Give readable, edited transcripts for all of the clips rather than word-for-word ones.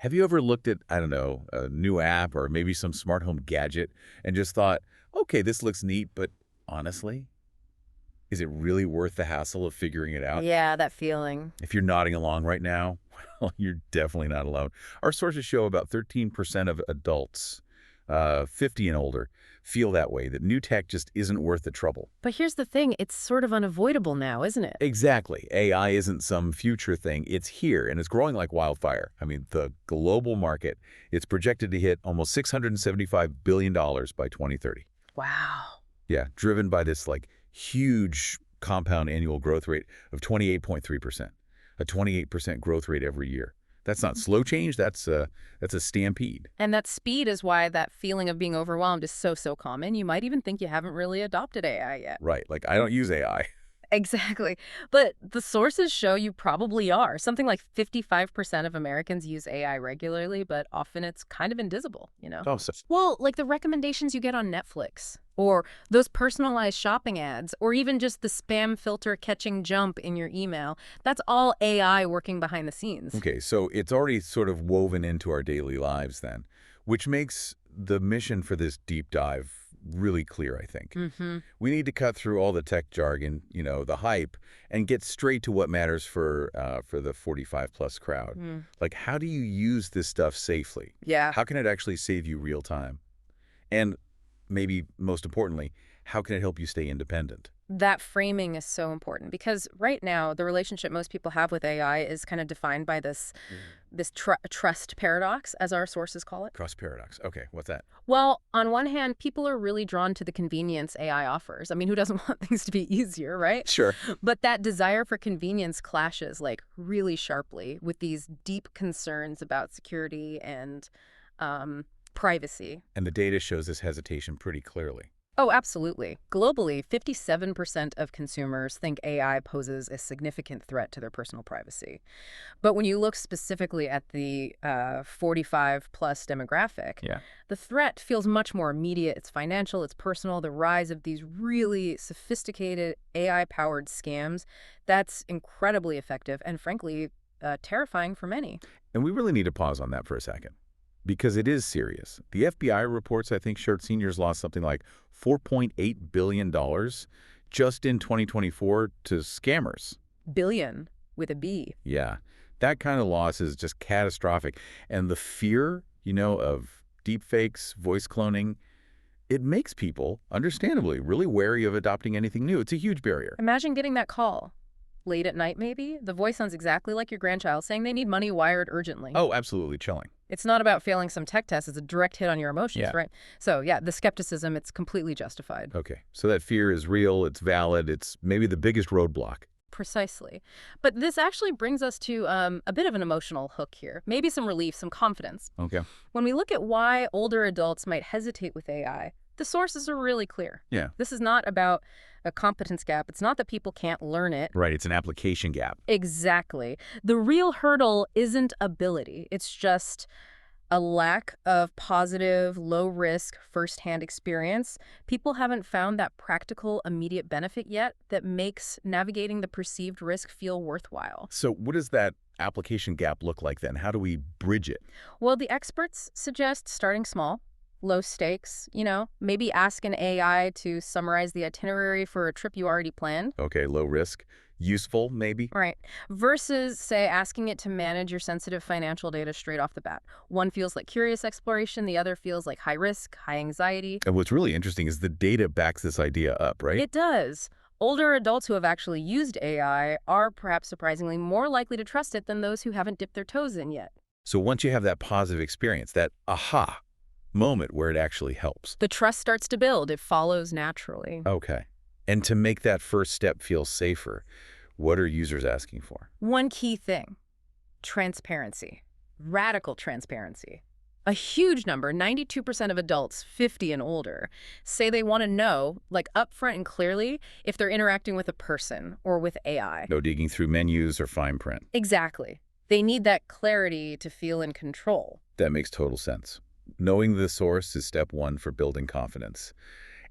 Have you ever looked at, I don't know, a new app or maybe some smart home gadget and just thought, okay, this looks neat, but honestly, is it really worth the hassle of figuring it out? Yeah, that feeling. If you're nodding along right now, well, you're definitely not alone. Our sources show about 13% of adults, 50 and older, feel that way, that new tech just isn't worth the trouble. But here's the thing, it's sort of unavoidable now, isn't it? Exactly. AI isn't some future thing. It's here, and it's growing like wildfire. I mean, the global market, it's projected to hit almost $675 billion by 2030. Wow. Yeah, driven by this like huge compound annual growth rate of 28.3%, a 28% growth rate every year. That's not slow change, that's a stampede. And that speed is why that feeling of being overwhelmed is so common. You might even think you haven't really adopted AI yet. Right, like I don't use AI. Exactly. But the sources show you probably are. Something like 55% of Americans use AI regularly, but often it's kind of invisible. Oh, so Well, like the recommendations you get on Netflix, or those personalized shopping ads, or even just the spam filter catching jump in your email. That's all AI working behind the scenes. okay, so it's already sort of woven into our daily lives then, which makes the mission for this deep dive really clear, I think. Mm-hmm. We need to cut through all the tech jargon, the hype, and get straight to what matters for the 45-plus crowd. Mm. Like, how do you use this stuff safely? Yeah. How can it actually save you real time? And maybe most importantly, how can it help you stay independent? That framing is so important because right now the relationship most people have with AI is kind of defined by this trust paradox, as our sources call it. Cross paradox. Okay, what's that? Well, on one hand, people are really drawn to the convenience AI offers. I mean, who doesn't want things to be easier, right? Sure. But that desire for convenience clashes like really sharply with these deep concerns about security and privacy. And the data shows this hesitation pretty clearly. Oh, absolutely. Globally, 57% of consumers think AI poses a significant threat to their personal privacy. But when you look specifically at the 45 plus demographic, Yeah. the threat feels much more immediate. It's financial, it's personal. The rise of these really sophisticated AI powered scams, that's incredibly effective and frankly, terrifying for many. And we really need to pause on that for a second because it is serious. The FBI reports, I think, showed seniors lost something like $4.8 billion just in 2024 to scammers. Billion with a B. Yeah, that kind of loss is just catastrophic. And the fear, of deepfakes, voice cloning, it makes people, understandably, really wary of adopting anything new. It's a huge barrier. Imagine getting that call. Late at night, maybe? The voice sounds exactly like your grandchild saying they need money wired urgently. Oh, absolutely chilling. It's not about failing some tech test. It's a direct hit on your emotions, Yeah. right? So, yeah, the skepticism, it's completely justified. Okay, so that fear is real, it's valid, it's maybe the biggest roadblock. Precisely. But this actually brings us to a bit of an emotional hook here. Maybe some relief, some confidence. Okay. When we look at why older adults might hesitate with AI, the sources are really clear. Yeah. This is not about a competence gap. It's not that people can't learn it. Right, it's an application gap. Exactly. The real hurdle isn't ability. It's just a lack of positive, low-risk, firsthand experience. People haven't found that practical, immediate benefit yet that makes navigating the perceived risk feel worthwhile. So what does that application gap look like then? How do we bridge it? Well, the experts suggest starting small, low stakes, maybe ask an AI to summarize the itinerary for a trip you already planned. Okay, low risk, useful maybe? Right. Versus, say, asking it to manage your sensitive financial data straight off the bat. One feels like curious exploration, the other feels like high risk, high anxiety. And what's really interesting is the data backs this idea up, right? It does. Older adults who have actually used AI are perhaps surprisingly more likely to trust it than those who haven't dipped their toes in yet. So once you have that positive experience, that aha moment where it actually helps. The trust starts to build. It follows naturally. Okay. And to make that first step feel safer, what are users asking for? One key thing, transparency, radical transparency. A huge number, 92% of adults 50 and older, say they want to know, like upfront and clearly, if they're interacting with a person or with AI. No digging through menus or fine print. Exactly. They need that clarity to feel in control. That makes total sense. Knowing the source is step one for building confidence.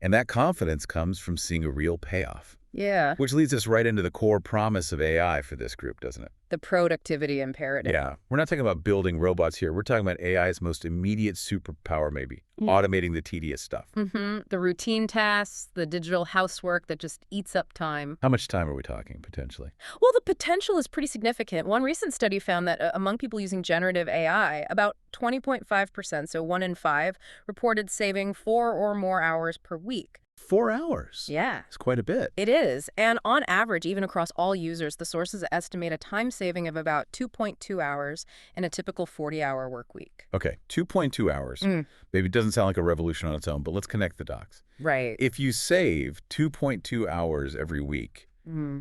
And that confidence comes from seeing a real payoff. Yeah, Which leads us right into the core promise of AI for this group, doesn't it? the productivity imperative. Yeah. We're not talking about building robots here. We're talking about AI's most immediate superpower, maybe, automating the tedious stuff. The routine tasks, the digital housework that just eats up time. How much time are we talking, potentially? Well, the potential is pretty significant. One recent study found that among people using generative AI, about 20.5%, so 1 in 5, reported saving 4 or more hours per week. 4 hours. Yeah. It's quite a bit. It is. And on average, even across all users, the sources estimate a time saving of about 2.2 hours in a typical 40-hour work week. Okay, 2.2 hours. Maybe it doesn't sound like a revolution on its own, but let's connect the dots. Right. If you save 2.2 hours every week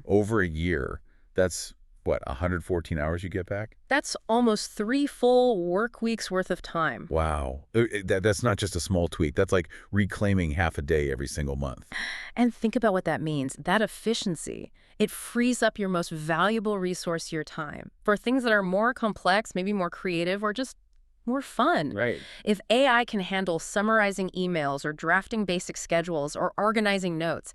over a year, that's, what, 114 hours you get back? That's almost 3 full work weeks worth of time. Wow. That's not just a small tweak. That's like reclaiming half a day every single month. And think about what that means. That efficiency, it frees up your most valuable resource, your time, for things that are more complex, maybe more creative, or just more fun. Right. If AI can handle summarizing emails or drafting basic schedules or organizing notes,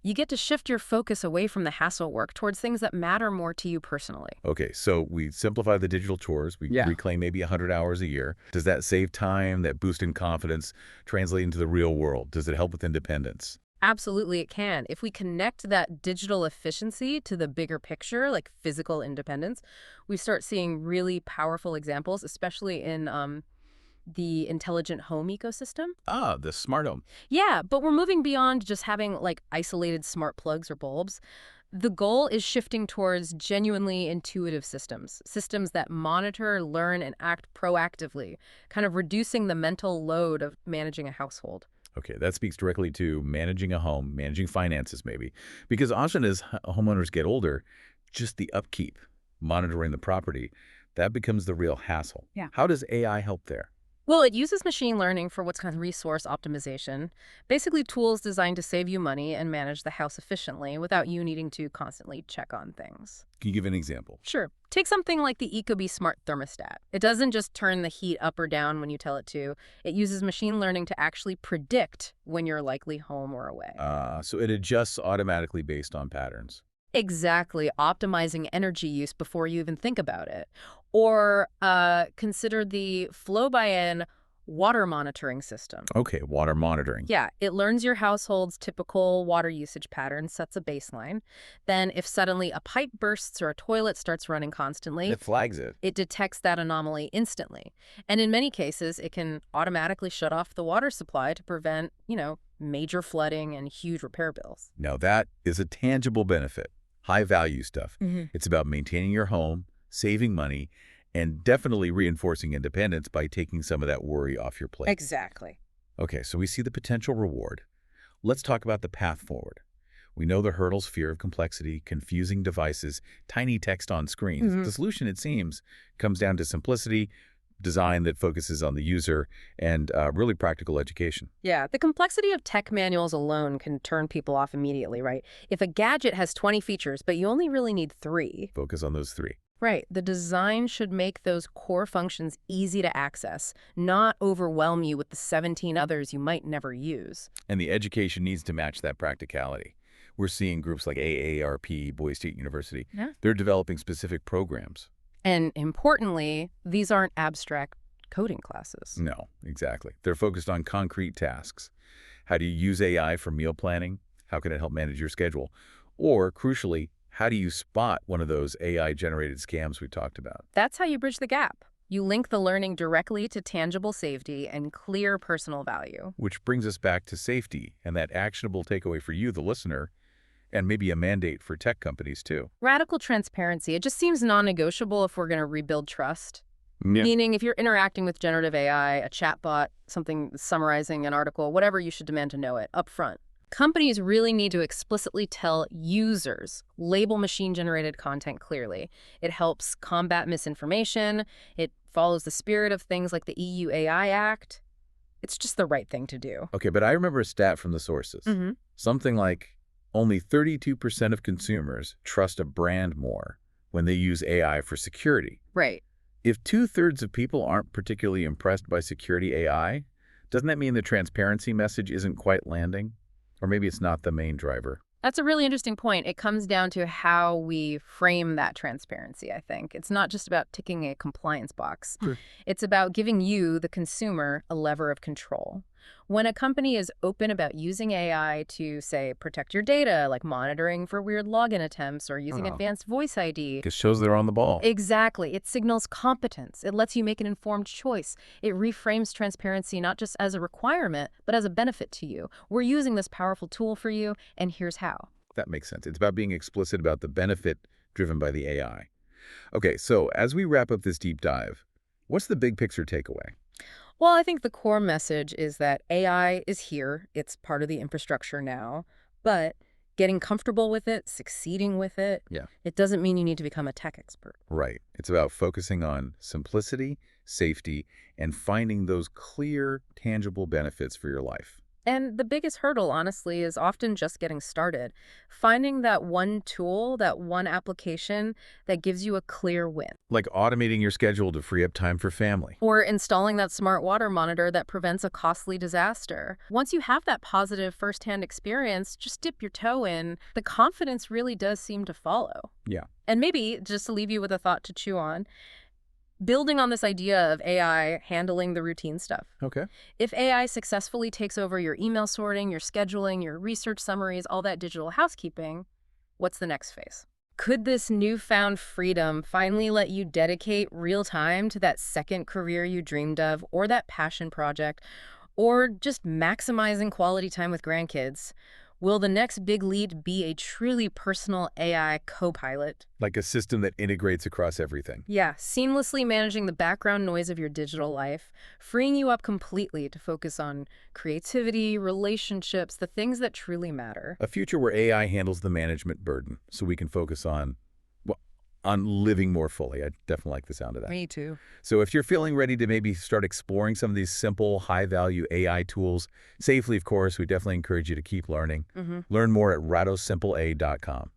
you get to shift your focus away from the hassle work towards things that matter more to you personally. Okay, so we simplify the digital chores. We reclaim maybe 100 hours a year. Does that save time, that boost in confidence, translate into the real world? Does it help with independence? Absolutely, it can. If we connect that digital efficiency to the bigger picture, like physical independence, we start seeing really powerful examples, especially in the intelligent home ecosystem. Ah, the smart home. Yeah, but we're moving beyond just having like isolated smart plugs or bulbs. The goal is shifting towards genuinely intuitive systems, systems that monitor, learn, and act proactively, kind of reducing the mental load of managing a household. Okay, that speaks directly to managing a home, managing finances maybe. Because often as homeowners get older, just the upkeep, monitoring the property, that becomes the real hassle. Yeah. How does AI help there? Well, it uses machine learning for what's called resource optimization, basically tools designed to save you money and manage the house efficiently without you needing to constantly check on things. Can you give an example? Sure. Take something like the Ecobee Smart Thermostat. It doesn't just turn the heat up or down when you tell it to. It uses machine learning to actually predict when you're likely home or away. So it adjusts automatically based on patterns. Exactly, optimizing energy use before you even think about it. Or consider the flow-by-in water monitoring system. Okay, water monitoring. Yeah, it learns your household's typical water usage pattern, sets a baseline. Then if suddenly a pipe bursts or a toilet starts running constantly, It flags it. it detects that anomaly instantly. And in many cases, it can automatically shut off the water supply to prevent, major flooding and huge repair bills. Now that is a tangible benefit. High value stuff. Mm-hmm. It's about maintaining your home, saving money, and definitely reinforcing independence by taking some of that worry off your plate. Exactly. Okay, so we see the potential reward. Let's talk about the path forward. We know the hurdles: fear of complexity, confusing devices, tiny text on screens. The solution, it seems, comes down to simplicity, design that focuses on the user, and really practical education. Yeah, the complexity of tech manuals alone can turn people off immediately, right? If a gadget has 20 features, but you only really need 3. Focus on those 3. Right. The design should make those core functions easy to access, not overwhelm you with the 17 others you might never use. And the education needs to match that practicality. We're seeing groups like AARP, Boise State University. Yeah. They're developing specific programs. And importantly, these aren't abstract coding classes. No, exactly. They're focused on concrete tasks. How do you use AI for meal planning? How can it help manage your schedule? Or, crucially, how do you spot one of those AI-generated scams we talked about? That's how you bridge the gap. You link the learning directly to tangible safety and clear personal value. Which brings us back to safety and that actionable takeaway for you, the listener, and maybe a mandate for tech companies, too. Radical transparency. It just seems non-negotiable if we're going to rebuild trust. Yeah. Meaning, if you're interacting with generative AI, a chatbot, something summarizing an article, whatever, you should demand to know it up front. Companies really need to explicitly tell users, label machine-generated content clearly. It helps combat misinformation. It follows the spirit of things like the EU AI Act. It's just the right thing to do. Okay, but I remember a stat from the sources. Something like only 32% of consumers trust a brand more when they use AI for security. Right. If 2/3 of people aren't particularly impressed by security AI, doesn't that mean the transparency message isn't quite landing? Or maybe it's not the main driver. That's a really interesting point. It comes down to how we frame that transparency, I think. It's not just about ticking a compliance box. Sure. It's about giving you, the consumer, a lever of control. When a company is open about using AI to, say, protect your data, like monitoring for weird login attempts or using Oh, advanced voice ID. it shows they're on the ball. Exactly. It signals competence. It lets you make an informed choice. It reframes transparency not just as a requirement, but as a benefit to you. We're using this powerful tool for you, and here's how. That makes sense. It's about being explicit about the benefit driven by the AI. Okay, so as we wrap up this deep dive, what's the big picture takeaway? Well, I think the core message is that AI is here. It's part of the infrastructure now. But getting comfortable with it, succeeding with it, Yeah. it doesn't mean you need to become a tech expert. Right. It's about focusing on simplicity, safety, and finding those clear, tangible benefits for your life. And the biggest hurdle, honestly, is often just getting started. Finding that one tool, that one application that gives you a clear win. Like automating your schedule to free up time for family. Or installing that smart water monitor that prevents a costly disaster. Once you have that positive firsthand experience, just dip your toe in. The confidence really does seem to follow. Yeah. And maybe, just to leave you with a thought to chew on, building on this idea of AI handling the routine stuff. Okay. If AI successfully takes over your email sorting, your scheduling, your research summaries, all that digital housekeeping, what's the next phase? Could this newfound freedom finally let you dedicate real time to that second career you dreamed of, or that passion project, or just maximizing quality time with grandkids? Will the next big leap be a truly personal AI co-pilot? Like a system that integrates across everything. Yeah, seamlessly managing the background noise of your digital life, freeing you up completely to focus on creativity, relationships, the things that truly matter. A future where AI handles the management burden so we can focus on, well, on living more fully. I definitely like the sound of that. Me too. So if you're feeling ready to maybe start exploring some of these simple, high-value AI tools, safely, of course, we definitely encourage you to keep learning. Learn more at ratosimpleA.com.